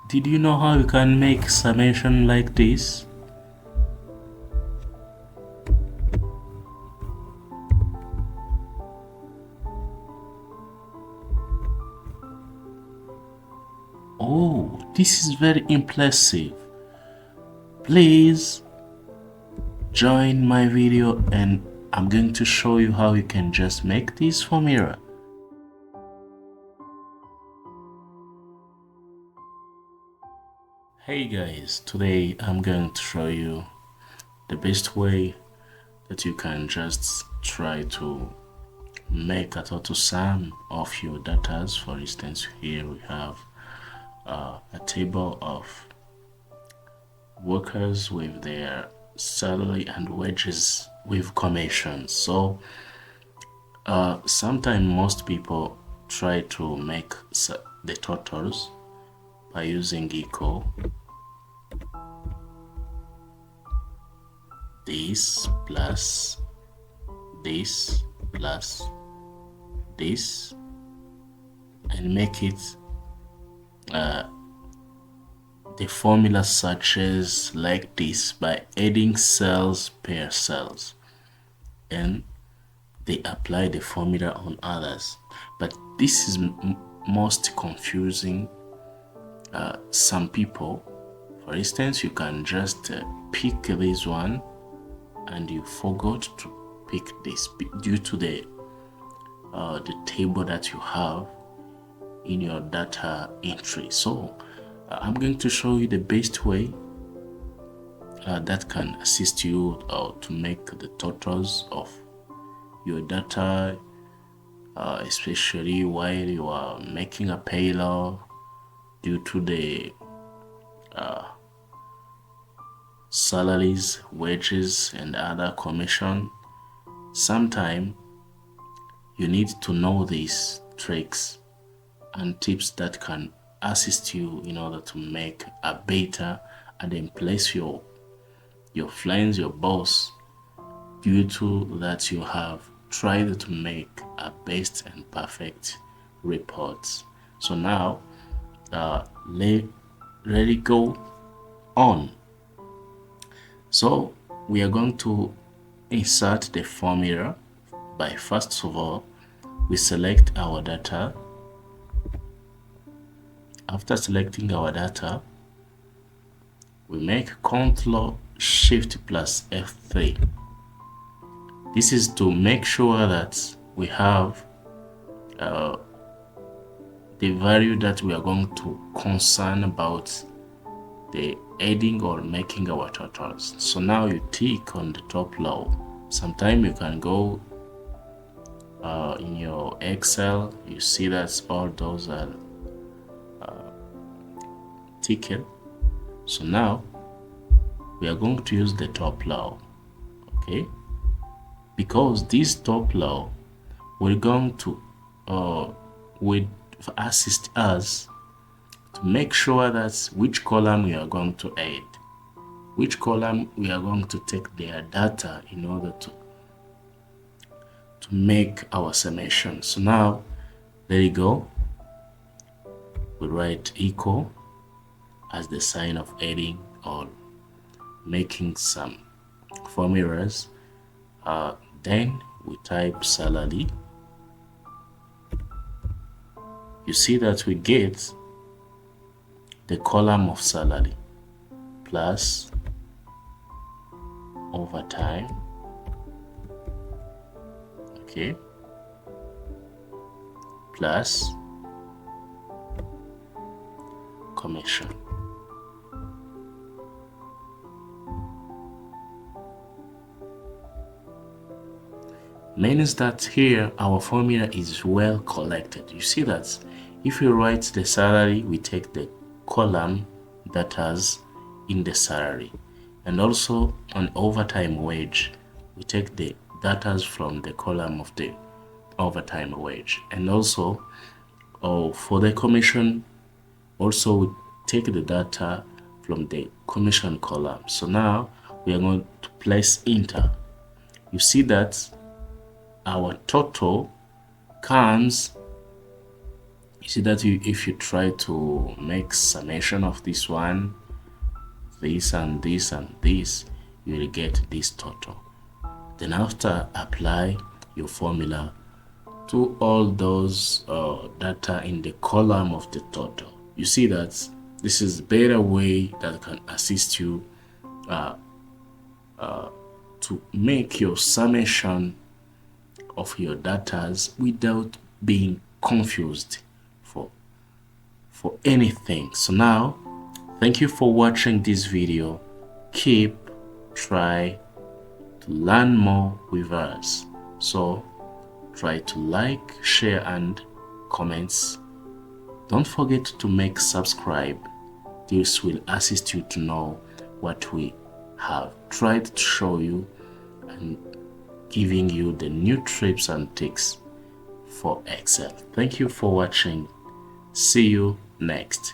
Did you know how you can make summation like this? Oh, this is very impressive. Please join my video and I'm going to show you how you can just make this formula. Hey guys, today I'm going to show you the best way that you can just try to make a total sum of your data. For instance, here we have a table of workers with their salary and wages with commissions. So sometimes most people try to make the totals by using equal this plus this plus this and make it the formula such as like this by adding cells per cells, and they apply the formula on others. But this is most confusing some people. For instance, you can just pick this one and you forgot to pick this due to the table that you have in your data entry. So I'm going to show you the best way that can assist you to make the totals of your data, especially while you are making a payroll due to the salaries, wages, and other commission. Sometimes you need to know these tricks and tips that can assist you in order to make a better and then place your friends, your boss, due to that you have tried to make a best and perfect reports. So now let it go on. So we are going to insert the formula by, first of all, we select our data. After selecting our data, we make Ctrl Shift plus F3. This is to make sure that we have the value that we are going to concern about the adding or making our totals. So now you tick on the top row. Sometimes you can go in your Excel, you see that all those are ticket. So now we are going to use the top row, okay? Because this top row we're going to will assist us to make sure that which column we are going to add, which column we are going to take their data in order to make our summation. So now there you go, we write equal as the sign of adding or making some formulas. Then we type salary. You see that we get the column of salary plus overtime, okay, plus commission. Means that here our formula is well collected. You see that if we write the salary, we take the column that has in the salary, and also on overtime wage, we take the data from the column of the overtime wage, and also for the commission, also we take the data from the commission column. So now we are going to place enter. You see that our total comes You see that if you try to make summation of this one, this and this and this, you will get this total. Then after, apply your formula to all those data in the column of the total. You see that this is a better way that can assist you to make your summation of your data without being confused for anything. So now, thank you for watching this video. Try to learn more with us. So try to like, share and comments. Don't forget to make subscribe. This will assist you to know what we have tried to show you and giving you the new tips and tricks for Excel. Thank you for watching. See you next.